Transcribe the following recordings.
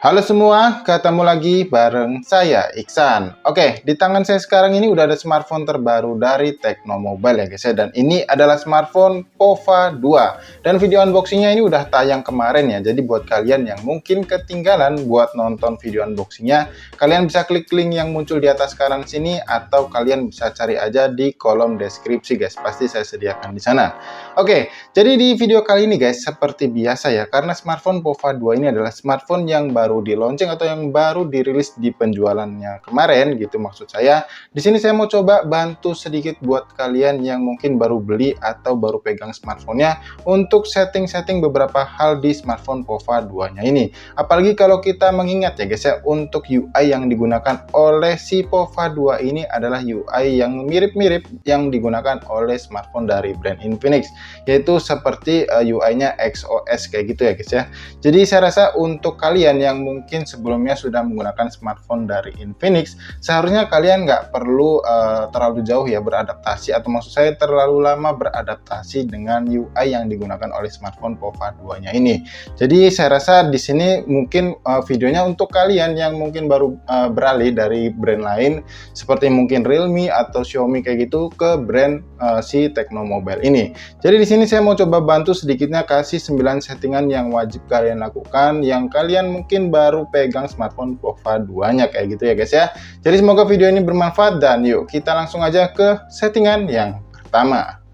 Halo semua, ketemu lagi bareng saya Iksan. Oke, di tangan saya sekarang ini udah ada smartphone terbaru dari Tecno Mobile ya guys ya. Dan ini adalah smartphone Pova 2. Dan video unboxingnya ini udah tayang kemarin ya. Jadi buat kalian yang mungkin ketinggalan buat nonton video unboxingnya, kalian bisa klik link yang muncul di atas kanan sini atau kalian bisa cari aja di kolom deskripsi guys. Pasti saya sediakan di sana. Oke, jadi di video kali ini guys, seperti biasa ya, karena smartphone Pova 2 ini adalah smartphone yang baru di launching atau yang baru dirilis di penjualannya kemarin gitu maksud saya. Di sini saya mau coba bantu sedikit buat kalian yang mungkin baru beli atau baru pegang smartphone-nya untuk setting-setting beberapa hal di smartphone Pova 2-nya ini. Apalagi kalau kita mengingat ya guys ya, untuk UI yang digunakan oleh si Pova 2 ini adalah UI yang mirip-mirip yang digunakan oleh smartphone dari brand Infinix, yaitu seperti UI-nya XOS kayak gitu ya guys ya. Jadi saya rasa untuk kalian yang mungkin sebelumnya sudah menggunakan smartphone dari Infinix, seharusnya kalian nggak perlu terlalu jauh ya beradaptasi, atau maksud saya terlalu lama beradaptasi dengan UI yang digunakan oleh smartphone Pova 2-nya ini. Jadi saya rasa di sini mungkin videonya untuk kalian yang mungkin baru beralih dari brand lain seperti mungkin Realme atau Xiaomi kayak gitu ke brand si Tecno Mobile ini. Jadi di sini saya mau coba bantu sedikitnya kasih 9 settingan yang wajib kalian lakukan yang kalian mungkin baru pegang smartphone Pova 2-nya kayak gitu ya guys ya. Jadi semoga video ini bermanfaat dan yuk kita langsung aja ke settingan yang pertama.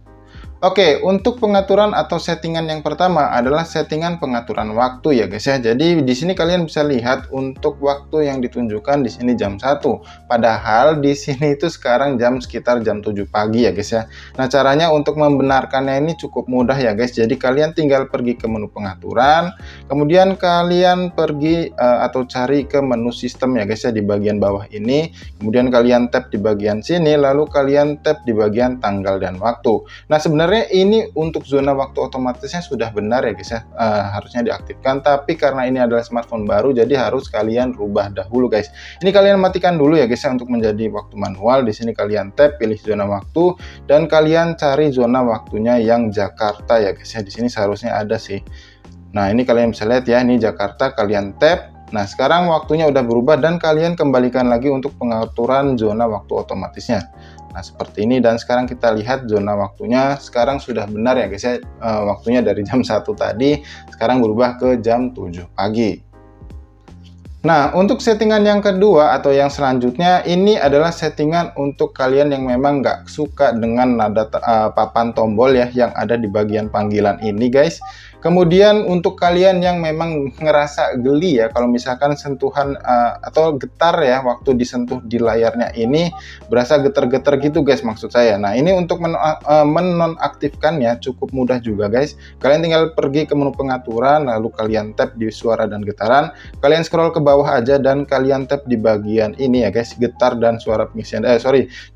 Oke, untuk pengaturan atau settingan yang pertama adalah settingan pengaturan waktu ya guys ya. Jadi di sini kalian bisa lihat untuk waktu yang ditunjukkan di sini jam 1. Padahal di sini itu sekarang sekitar jam 7 pagi ya guys ya. Nah, caranya untuk membenarkannya ini cukup mudah ya guys. Jadi kalian tinggal pergi ke menu pengaturan, kemudian kalian pergi atau cari ke menu sistem ya guys ya di bagian bawah ini. Kemudian kalian tap di bagian sini, lalu kalian tap di bagian tanggal dan waktu. Nah, sebenarnya ini untuk zona waktu otomatisnya sudah benar ya guys ya, harusnya diaktifkan, tapi karena ini adalah smartphone baru jadi harus kalian rubah dahulu guys. Ini kalian matikan dulu ya guys ya untuk menjadi waktu manual. Di sini kalian tap pilih zona waktu dan kalian cari zona waktunya yang Jakarta ya guys ya. Di sini seharusnya ada sih. Nah, ini kalian bisa lihat ya, ini Jakarta, kalian tap. Nah, sekarang waktunya udah berubah dan kalian kembalikan lagi untuk pengaturan zona waktu otomatisnya. Nah, seperti ini, dan sekarang kita lihat zona waktunya sekarang sudah benar ya guys ya, waktunya dari jam 1 tadi sekarang berubah ke jam 7 pagi. Nah, untuk settingan yang kedua atau yang selanjutnya ini adalah settingan untuk kalian yang memang nggak suka dengan nada papan tombol ya yang ada di bagian panggilan ini guys. Kemudian untuk kalian yang memang ngerasa geli ya kalau misalkan sentuhan atau getar ya waktu disentuh di layarnya ini berasa getar-getar gitu guys maksud saya. Nah, ini untuk menonaktifkannya cukup mudah juga guys. Kalian tinggal pergi ke menu pengaturan, lalu kalian tap di suara dan getaran, kalian scroll ke bawah aja dan kalian tap di bagian ini ya guys, getar dan suara pengisian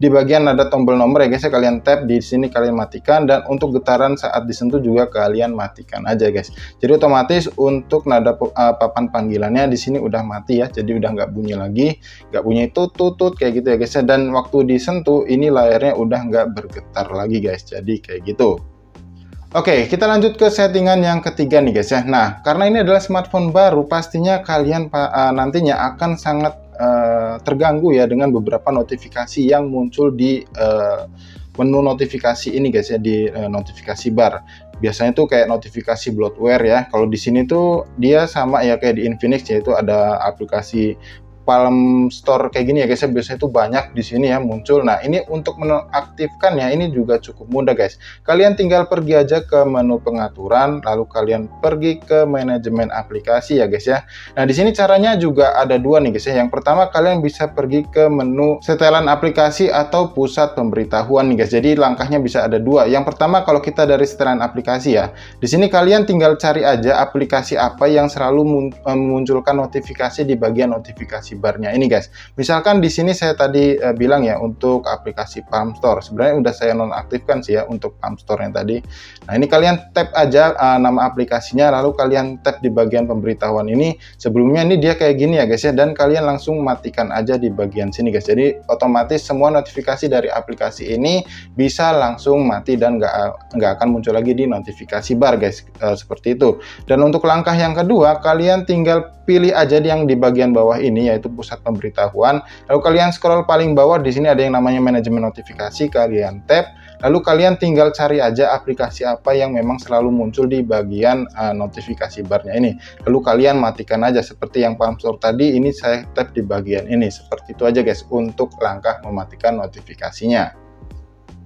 di bagian nada tombol nomor ya guys ya, kalian tap di sini, kalian matikan, dan untuk getaran saat disentuh juga kalian matikan aja guys. Jadi otomatis untuk nada papan panggilannya di sini udah mati ya, jadi udah nggak bunyi lagi, nggak bunyi tutut kayak gitu ya guys ya. Dan waktu disentuh ini layarnya udah nggak bergetar lagi guys, jadi kayak gitu. Oke, kita lanjut ke settingan yang ketiga nih guys ya. Nah, karena ini adalah smartphone baru, pastinya kalian nantinya akan sangat terganggu ya dengan beberapa notifikasi yang muncul di menu notifikasi ini guys ya, di notifikasi bar. Biasanya tuh kayak notifikasi bloatware ya. Kalau di sini tuh dia sama ya kayak di Infinix, yaitu ada aplikasi Palm Store kayak gini ya guys ya, biasanya itu banyak di sini ya muncul. Nah, ini untuk menonaktifkannya ini juga cukup mudah guys. Kalian tinggal pergi aja ke menu pengaturan, lalu kalian pergi ke manajemen aplikasi ya guys ya. Nah, di sini caranya juga ada dua nih guys ya. Yang pertama, kalian bisa pergi ke menu setelan aplikasi atau pusat pemberitahuan nih guys. Jadi langkahnya bisa ada dua. Yang pertama, kalau kita dari setelan aplikasi ya, di sini kalian tinggal cari aja aplikasi apa yang selalu memunculkan notifikasi di bagian notifikasi barnya ini guys. Misalkan di sini saya tadi bilang ya untuk aplikasi Palm Store. Sebenarnya udah saya nonaktifkan sih ya untuk Palm Store yang tadi. Nah, ini kalian tap aja nama aplikasinya, lalu kalian tap di bagian pemberitahuan ini. Sebelumnya ini dia kayak gini ya guys ya, dan kalian langsung matikan aja di bagian sini guys. Jadi otomatis semua notifikasi dari aplikasi ini bisa langsung mati dan nggak akan muncul lagi di notifikasi bar guys, seperti itu. Dan untuk langkah yang kedua, kalian tinggal pilih aja yang di bagian bawah ini, yaitu pusat pemberitahuan. Lalu kalian scroll paling bawah, di sini ada yang namanya manajemen notifikasi, kalian tap. Lalu kalian tinggal cari aja aplikasi apa yang memang selalu muncul di bagian notifikasi barnya ini. Lalu kalian matikan aja seperti yang Palm Store tadi, ini saya tap di bagian ini. Seperti itu aja guys untuk langkah mematikan notifikasinya.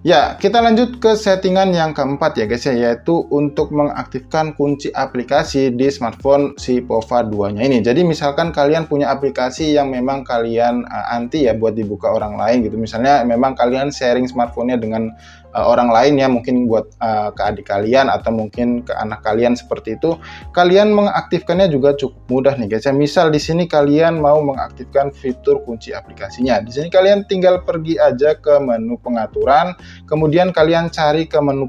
Ya, kita lanjut ke settingan yang keempat ya guys ya, yaitu untuk mengaktifkan kunci aplikasi di smartphone si Pova 2-nya ini. Jadi misalkan kalian punya aplikasi yang memang kalian anti ya buat dibuka orang lain gitu. Misalnya memang kalian sharing smartphone-nya dengan orang lain ya, mungkin buat ke adik kalian atau mungkin ke anak kalian seperti itu. Kalian mengaktifkannya juga cukup mudah nih guys ya. Misal di sini kalian mau mengaktifkan fitur kunci aplikasinya. Di sini kalian tinggal pergi aja ke menu pengaturan. Kemudian kalian cari ke menu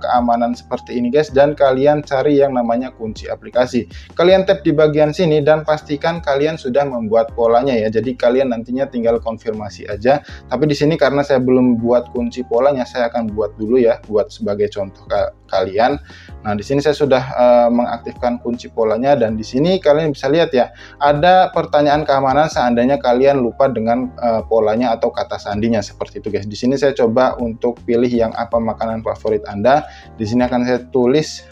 keamanan seperti ini guys, dan kalian cari yang namanya kunci aplikasi. Kalian tap di bagian sini dan pastikan kalian sudah membuat polanya ya. Jadi kalian nantinya tinggal konfirmasi aja. Tapi di sini karena saya belum buat kunci polanya, saya akan buat dulu ya, buat sebagai contoh kalian. Nah, di sini saya sudah mengaktifkan kunci polanya, dan di sini kalian bisa lihat ya, ada pertanyaan keamanan seandainya kalian lupa dengan polanya atau kata sandinya seperti itu guys. Di sini saya coba untuk pilih yang apa makanan favorit Anda. Di sini akan saya tulis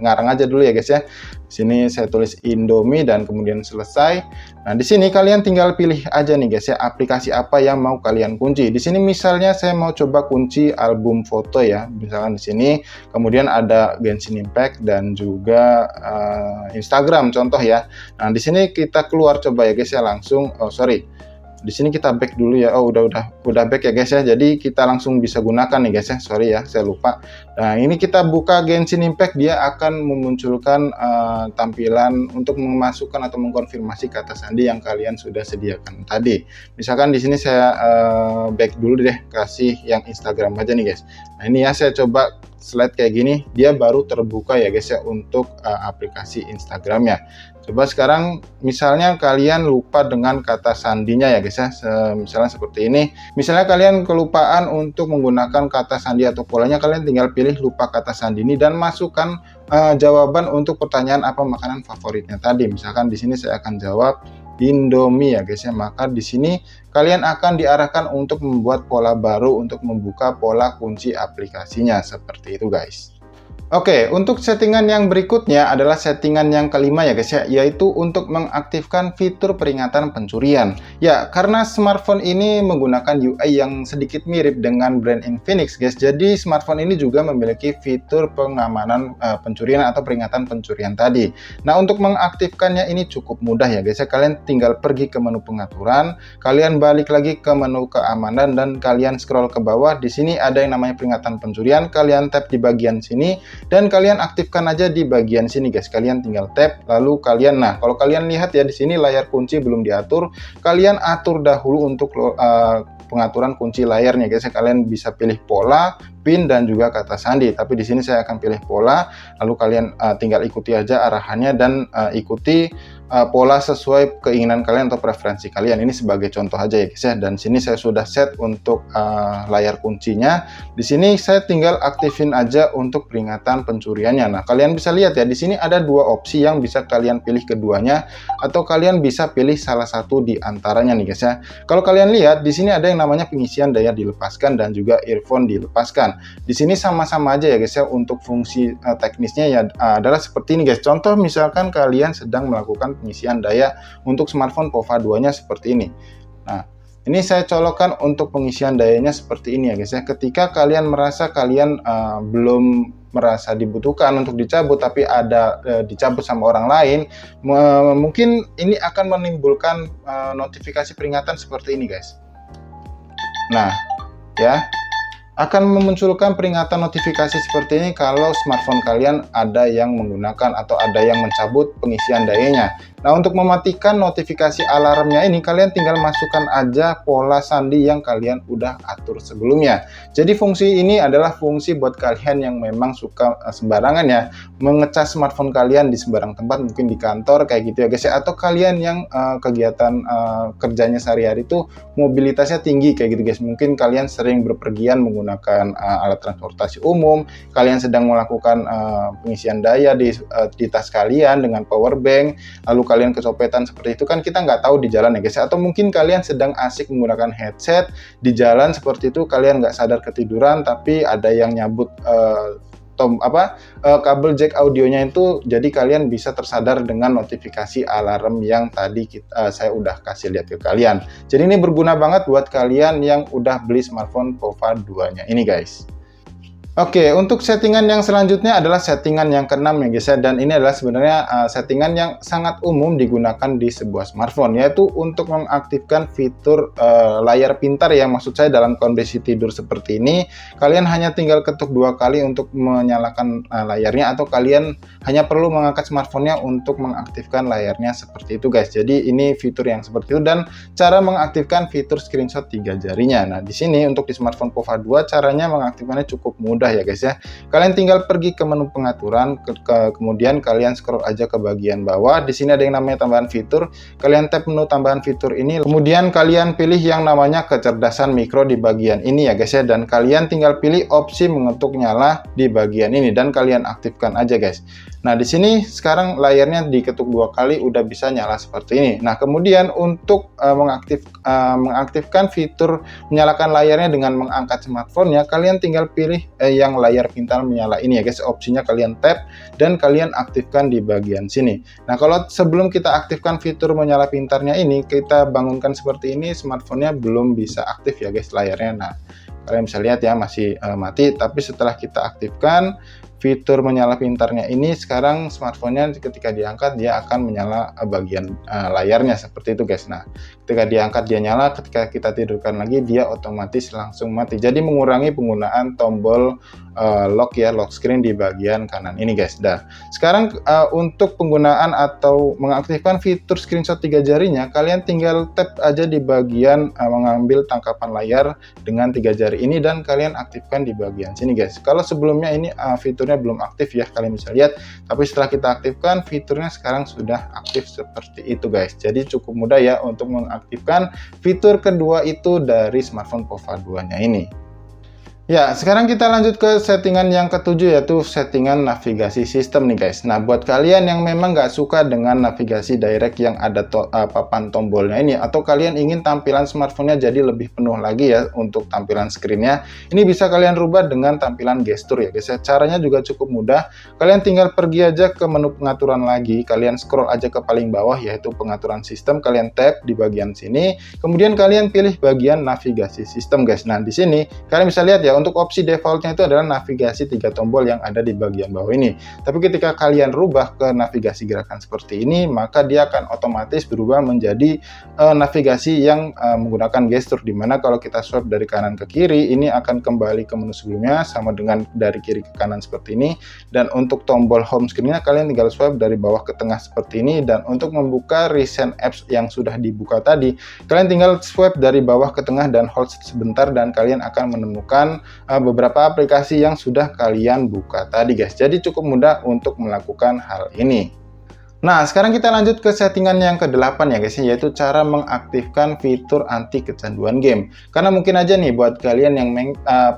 ngarang aja dulu ya guys ya. Di sini saya tulis Indomie dan kemudian selesai. Nah, di sini kalian tinggal pilih aja nih guys ya, aplikasi apa yang mau kalian kunci. Di sini misalnya saya mau coba kunci album foto ya. Misalkan di sini, kemudian ada Genshin Impact dan juga Instagram contoh ya. Nah, di sini kita keluar coba ya guys ya, langsung di sini kita back dulu ya. Oh, udah back ya guys ya. Jadi kita langsung bisa gunakan nih guys ya. Sorry ya, saya lupa. Nah, ini kita buka Genshin Impact, dia akan memunculkan tampilan untuk memasukkan atau mengkonfirmasi kata sandi yang kalian sudah sediakan tadi. Misalkan di sini saya back dulu deh, kasih yang Instagram aja nih guys. Nah, ini ya saya coba slide kayak gini, dia baru terbuka ya guys ya untuk aplikasi Instagramnya. Coba sekarang misalnya kalian lupa dengan kata sandinya ya guys ya, misalnya seperti ini. Misalnya kalian kelupaan untuk menggunakan kata sandi atau polanya, kalian tinggal pilih lupa kata sandi ini dan masukkan jawaban untuk pertanyaan apa makanan favoritnya tadi. Misalkan di sini saya akan jawab Indomie ya guys ya. Maka di sini kalian akan diarahkan untuk membuat pola baru untuk membuka pola kunci aplikasinya seperti itu guys. Oke, untuk settingan yang berikutnya adalah settingan yang kelima ya guys ya, yaitu untuk mengaktifkan fitur peringatan pencurian. Ya, karena smartphone ini menggunakan UI yang sedikit mirip dengan brand Infinix guys, jadi smartphone ini juga memiliki fitur pengamanan pencurian atau peringatan pencurian tadi. Nah, untuk mengaktifkannya ini cukup mudah ya guys ya, kalian tinggal pergi ke menu pengaturan, kalian balik lagi ke menu keamanan dan kalian scroll ke bawah. Di sini ada yang namanya peringatan pencurian, kalian tap di bagian sini dan kalian aktifkan aja di bagian sini guys. Kalian tinggal tap, lalu kalian, nah kalau kalian lihat ya di sini layar kunci belum diatur, kalian atur dahulu untuk pengaturan kunci layarnya guys. Kalian bisa pilih pola, PIN dan juga kata sandi. Tapi di sini saya akan pilih pola, lalu kalian tinggal ikuti aja arahannya dan ikuti pola sesuai keinginan kalian atau preferensi kalian. Ini sebagai contoh aja ya guys ya. Dan sini saya sudah set untuk layar kuncinya. Di sini saya tinggal aktifin aja untuk peringatan pencuriannya. Nah, kalian bisa lihat ya di sini ada dua opsi yang bisa kalian pilih keduanya, atau kalian bisa pilih salah satu di antaranya nih guys ya. Kalau kalian lihat di sini ada yang namanya pengisian daya dilepaskan dan juga earphone dilepaskan. Di sini sama-sama aja ya guys ya. Untuk fungsi teknisnya ya adalah seperti ini guys. Contoh misalkan kalian sedang melakukan pengisian daya untuk smartphone Pova 2-nya seperti ini. Nah, ini saya colokkan untuk pengisian dayanya seperti ini ya guys ya. Ketika kalian merasa kalian belum merasa dibutuhkan untuk dicabut, tapi ada dicabut sama orang lain, mungkin ini akan menimbulkan notifikasi peringatan seperti ini guys. Nah, ya, akan memunculkan peringatan notifikasi seperti ini kalau smartphone kalian ada yang menggunakan atau ada yang mencabut pengisian dayanya. Nah, untuk mematikan notifikasi alarmnya ini, kalian tinggal masukkan aja pola sandi yang kalian udah atur sebelumnya. Jadi fungsi ini adalah fungsi buat kalian yang memang suka sembarangan ya, mengecas smartphone kalian di sembarang tempat, mungkin di kantor kayak gitu ya guys ya, atau kalian yang kegiatan kerjanya sehari-hari itu mobilitasnya tinggi kayak gitu guys. Mungkin kalian sering berpergian menggunakan alat transportasi umum, kalian sedang melakukan pengisian daya di tas kalian dengan power bank, lalu kalian kecopetan seperti itu, kan kita nggak tahu di jalan ya guys, atau mungkin kalian sedang asik menggunakan headset di jalan seperti itu, kalian nggak sadar ketiduran tapi ada yang nyabut kabel jack audionya itu, jadi kalian bisa tersadar dengan notifikasi alarm yang tadi saya udah kasih lihat ke kalian. Jadi ini berguna banget buat kalian yang udah beli smartphone POVA 2-nya ini guys. Oke, untuk settingan yang selanjutnya adalah settingan yang keenam ya guys ya, dan ini adalah sebenarnya settingan yang sangat umum digunakan di sebuah smartphone, yaitu untuk mengaktifkan fitur layar pintar ya. Maksud saya dalam kondisi tidur seperti ini, kalian hanya tinggal ketuk 2 kali untuk menyalakan layarnya, atau kalian hanya perlu mengangkat smartphone-nya untuk mengaktifkan layarnya seperti itu guys. Jadi ini fitur yang seperti itu, dan cara mengaktifkan fitur screenshot 3 jarinya. Nah, di sini untuk di smartphone POVA 2 caranya mengaktifkannya cukup mudah ya guys ya. Kalian tinggal pergi ke menu pengaturan, kemudian kalian scroll aja ke bagian bawah. Di sini ada yang namanya tambahan fitur. Kalian tap menu tambahan fitur ini, kemudian kalian pilih yang namanya kecerdasan mikro di bagian ini ya guys ya, dan kalian tinggal pilih opsi mengetuk nyala di bagian ini dan kalian aktifkan aja guys. Nah, di sini sekarang layarnya diketuk 2 kali udah bisa nyala seperti ini. Nah, kemudian untuk mengaktifkan fitur menyalakan layarnya dengan mengangkat smartphone-nya, kalian tinggal pilih yang layar pintar menyala ini ya guys. Opsinya kalian tap dan kalian aktifkan di bagian sini. Nah, kalau sebelum kita aktifkan fitur menyala pintarnya ini, kita bangunkan seperti ini, smartphone-nya belum bisa aktif ya guys layarnya. Nah, kalian bisa lihat ya masih mati, tapi setelah kita aktifkan fitur menyala pintarnya ini, sekarang smartphone-nya ketika diangkat dia akan menyala bagian layarnya seperti itu guys. Nah, ketika diangkat dia nyala, ketika kita tidurkan lagi dia otomatis langsung mati. Jadi mengurangi penggunaan tombol lock ya, lock screen di bagian kanan ini guys. Nah, sekarang untuk penggunaan atau mengaktifkan fitur screenshot 3 jarinya, kalian tinggal tap aja di bagian mengambil tangkapan layar dengan 3 jari ini dan kalian aktifkan di bagian sini guys. Kalau sebelumnya ini fiturnya belum aktif ya, kalian bisa lihat, tapi setelah kita aktifkan fiturnya sekarang sudah aktif seperti itu guys. Jadi cukup mudah ya untuk mengaktifkan fitur kedua itu dari smartphone POVA 2-nya ini. Ya, sekarang kita lanjut ke settingan yang ketujuh, yaitu settingan navigasi sistem nih guys. Nah, buat kalian yang memang nggak suka dengan navigasi direct yang ada papan tombolnya ini, atau kalian ingin tampilan smartphone-nya jadi lebih penuh lagi ya untuk tampilan screen-nya, ini bisa kalian rubah dengan tampilan gestur ya guys. Caranya juga cukup mudah. Kalian tinggal pergi aja ke menu pengaturan lagi, kalian scroll aja ke paling bawah yaitu pengaturan sistem, kalian tap di bagian sini, kemudian kalian pilih bagian navigasi sistem guys. Nah, di sini kalian bisa lihat ya, untuk opsi defaultnya itu adalah navigasi 3 tombol yang ada di bagian bawah ini. Tapi ketika kalian rubah ke navigasi gerakan seperti ini, maka dia akan otomatis berubah menjadi navigasi yang menggunakan gestur, dimana kalau kita swipe dari kanan ke kiri, ini akan kembali ke menu sebelumnya sama dengan dari kiri ke kanan seperti ini. Dan untuk tombol home screen-nya kalian tinggal swipe dari bawah ke tengah seperti ini, dan untuk membuka recent apps yang sudah dibuka tadi, kalian tinggal swipe dari bawah ke tengah dan hold sebentar, dan kalian akan menemukan beberapa aplikasi yang sudah kalian buka tadi guys. Jadi cukup mudah untuk melakukan hal ini. Nah, sekarang kita lanjut ke settingan yang ke-8 ya guys, yaitu cara mengaktifkan fitur anti kecanduan game. Karena mungkin aja nih buat kalian yang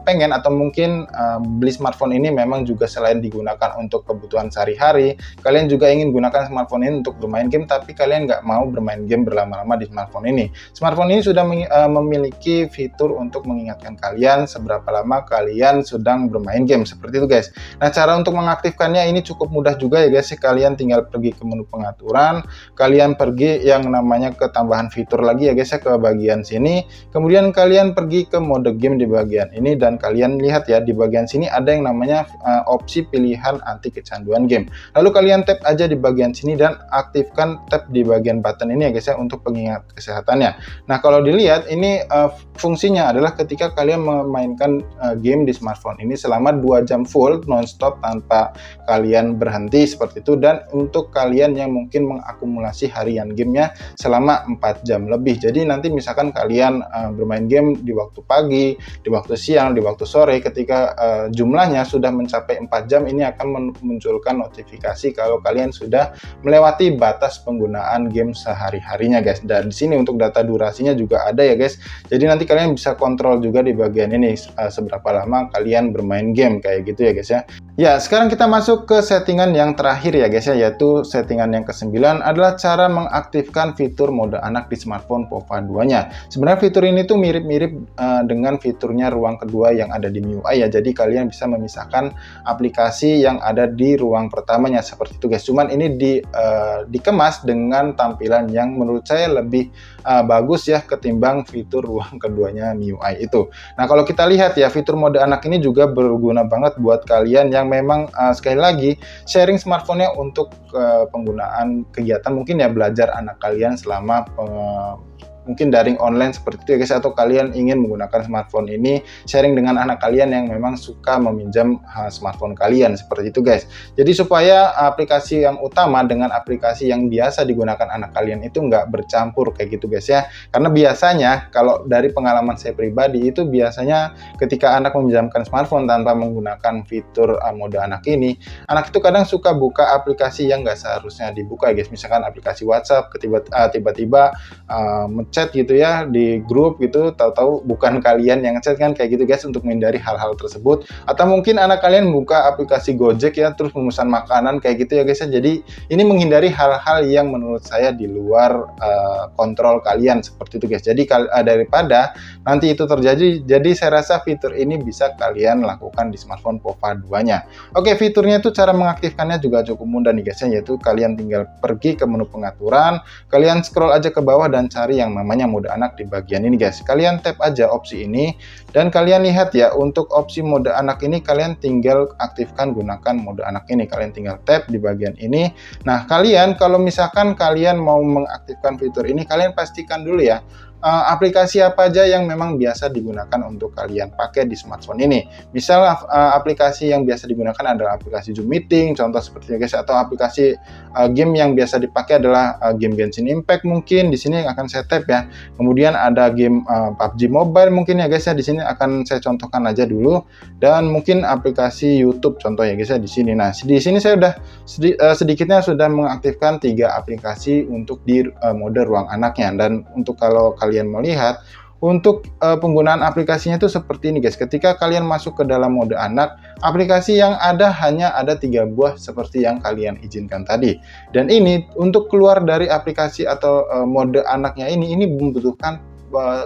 pengen atau mungkin beli smartphone ini memang juga selain digunakan untuk kebutuhan sehari-hari, kalian juga ingin gunakan smartphone ini untuk bermain game, tapi kalian nggak mau bermain game berlama-lama di smartphone ini. Smartphone ini sudah memiliki fitur untuk mengingatkan kalian seberapa lama kalian sedang bermain game, seperti itu guys. Nah, cara untuk mengaktifkannya ini cukup mudah juga ya guys. Kalian tinggal pergi ke menu pengaturan, kalian pergi yang namanya ketambahan fitur lagi ya guys ya, ke bagian sini, kemudian kalian pergi ke mode game di bagian ini, dan kalian lihat ya di bagian sini ada yang namanya opsi pilihan anti kecanduan game. Lalu kalian tap aja di bagian sini dan aktifkan tap di bagian button ini ya guys ya untuk pengingat kesehatannya. Nah, kalau dilihat ini fungsinya adalah ketika kalian memainkan game di smartphone ini selama 2 jam full non-stop tanpa kalian berhenti seperti itu, dan untuk kalian kalian yang mungkin mengakumulasi harian gamenya selama 4 jam lebih. Jadi nanti misalkan kalian bermain game di waktu pagi, di waktu siang, di waktu sore, ketika jumlahnya sudah mencapai 4 jam, ini akan memunculkan notifikasi kalau kalian sudah melewati batas penggunaan game sehari-harinya guys. Dan di sini untuk data durasinya juga ada ya guys. Jadi nanti kalian bisa kontrol juga di bagian ini seberapa lama kalian bermain game kayak gitu ya guys ya. Ya, sekarang kita masuk ke settingan yang terakhir ya guys ya, yaitu settingan yang ke-9 adalah cara mengaktifkan fitur mode anak di smartphone POVA 2-nya. Sebenarnya fitur ini tuh mirip-mirip dengan fiturnya ruang kedua yang ada di MIUI ya. Jadi kalian bisa memisahkan aplikasi yang ada di ruang pertamanya seperti itu guys. Cuman ini dikemas dengan tampilan yang menurut saya lebih bagus ya ketimbang fitur ruang keduanya MIUI itu. Nah, kalau kita lihat ya, fitur mode anak ini juga berguna banget buat kalian yang memang sekali lagi sharing smartphone-nya untuk penggunaan kegiatan mungkin ya belajar anak kalian selama mungkin daring online seperti itu ya guys, atau kalian ingin menggunakan smartphone ini sharing dengan anak kalian yang memang suka meminjam smartphone kalian seperti itu guys. Jadi supaya aplikasi yang utama dengan aplikasi yang biasa digunakan anak kalian itu nggak bercampur kayak gitu guys ya. Karena biasanya kalau dari pengalaman saya pribadi itu biasanya ketika anak meminjamkan smartphone tanpa menggunakan fitur mode anak ini, anak itu kadang suka buka aplikasi yang nggak seharusnya dibuka guys. Misalkan aplikasi WhatsApp tiba-tiba chat gitu ya di grup gitu, tahu-tahu bukan kalian yang chat kan kayak gitu guys, untuk menghindari hal-hal tersebut. Atau mungkin anak kalian buka aplikasi Gojek ya terus memesan makanan kayak gitu ya guys ya. Jadi ini menghindari hal-hal yang menurut saya di luar kontrol kalian seperti itu guys. Jadi daripada nanti itu terjadi, jadi saya rasa fitur ini bisa kalian lakukan di smartphone POVA 2-nya. Oke, fiturnya itu cara mengaktifkannya juga cukup mudah nih guys ya, yaitu kalian tinggal pergi ke menu pengaturan, kalian scroll aja ke bawah dan cari yang namanya mode anak di bagian ini guys. Kalian tap aja opsi ini dan kalian lihat ya, untuk opsi mode anak ini kalian tinggal aktifkan gunakan mode anak ini. Kalian tinggal tap di bagian ini. Nah, kalian kalau misalkan kalian mau mengaktifkan fitur ini, kalian pastikan dulu ya aplikasi apa aja yang memang biasa digunakan untuk kalian pakai di smartphone ini. Misal aplikasi yang biasa digunakan adalah aplikasi Zoom Meeting, contoh seperti guys, atau aplikasi game yang biasa dipakai adalah game Genshin Impact mungkin di sini akan saya tap ya. Kemudian ada game PUBG Mobile mungkin ya guys ya, di sini akan saya contohkan aja dulu, dan mungkin aplikasi YouTube contoh ya guys ya di sini. Nah, di sini saya udah sedikitnya sudah mengaktifkan 3 aplikasi untuk di mode ruang anaknya. Dan untuk kalau kalian melihat untuk penggunaan aplikasinya itu seperti ini guys. Ketika kalian masuk ke dalam mode anak, aplikasi yang ada hanya ada 3 buah seperti yang kalian izinkan tadi. Dan ini untuk keluar dari aplikasi atau mode anaknya ini membutuhkan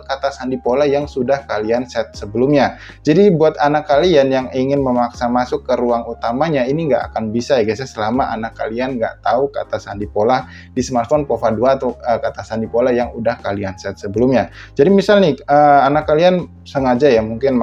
kata sandi pola yang sudah kalian set sebelumnya. Jadi buat anak kalian yang ingin memaksa masuk ke ruang utamanya, ini nggak akan bisa ya guys, selama anak kalian nggak tahu kata sandi pola di smartphone POVA 2 atau kata sandi pola yang udah kalian set sebelumnya. Jadi misal nih anak kalian sengaja ya mungkin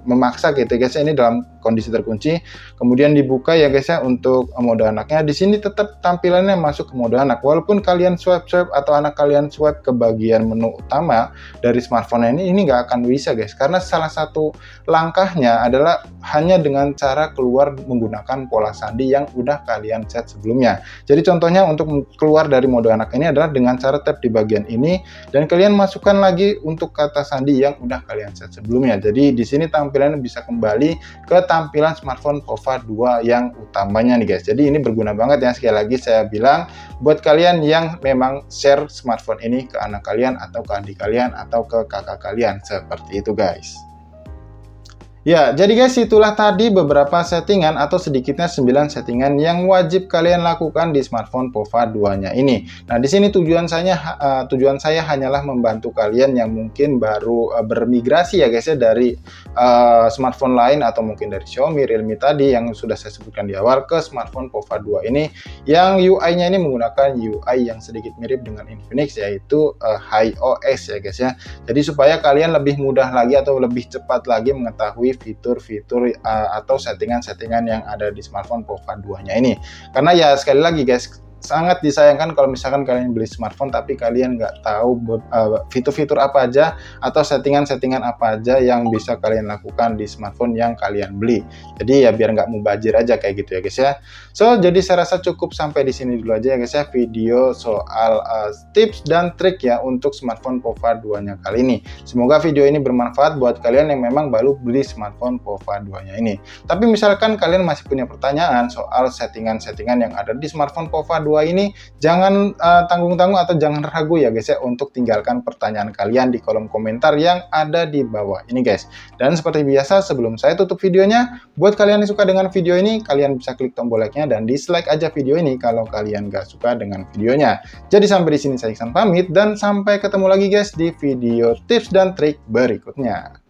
memaksa gitu guys, ini dalam kondisi terkunci, kemudian dibuka ya guys ya untuk mode anaknya. Di sini tetap tampilannya masuk ke mode anak, walaupun kalian swipe atau anak kalian swipe ke bagian menu utama dari smartphone ini nggak akan bisa guys, karena salah satu langkahnya adalah hanya dengan cara keluar menggunakan pola sandi yang udah kalian set sebelumnya. Jadi contohnya untuk keluar dari mode anak ini adalah dengan cara tap di bagian ini dan kalian masukkan lagi untuk kata sandi yang udah kalian set sebelumnya. Jadi di sini tampilannya bisa kembali ke tampilan smartphone POVA 2 yang utamanya nih guys. Jadi ini berguna banget ya, sekali lagi saya bilang buat kalian yang memang share smartphone ini ke anak kalian atau ke adik kalian atau ke kakak kalian seperti itu guys. Ya, jadi guys itulah tadi beberapa settingan atau sedikitnya 9 settingan yang wajib kalian lakukan di smartphone POVA 2-nya ini. Nah, di sini tujuan saya hanyalah membantu kalian yang mungkin baru bermigrasi ya guys ya dari smartphone lain atau mungkin dari Xiaomi, Realme tadi yang sudah saya sebutkan di awal ke smartphone POVA 2 ini yang UI-nya ini menggunakan UI yang sedikit mirip dengan Infinix, yaitu HiOS ya guys ya. Jadi supaya kalian lebih mudah lagi atau lebih cepat lagi mengetahui fitur-fitur atau settingan-settingan yang ada di smartphone POVA 2-nya ini. Karena ya sekali lagi guys, sangat disayangkan kalau misalkan kalian beli smartphone tapi kalian nggak tahu fitur-fitur apa aja atau settingan-settingan apa aja yang bisa kalian lakukan di smartphone yang kalian beli. Jadi ya biar nggak mubazir aja kayak gitu ya guys ya. So jadi saya rasa cukup sampai di sini dulu aja ya guys ya video soal tips dan trik ya untuk smartphone POVA 2-nya kali ini. Semoga video ini bermanfaat buat kalian yang memang baru beli smartphone POVA 2-nya ini. Tapi misalkan kalian masih punya pertanyaan soal settingan-settingan yang ada di smartphone POVA 2 ini, jangan tanggung-tanggung atau jangan ragu ya guys ya untuk tinggalkan pertanyaan kalian di kolom komentar yang ada di bawah ini guys. Dan seperti biasa sebelum saya tutup videonya, buat kalian yang suka dengan video ini, kalian bisa klik tombol like-nya dan dislike aja video ini kalau kalian gak suka dengan videonya. Jadi sampai di sini saya Iksan pamit dan sampai ketemu lagi guys di video tips dan trik berikutnya.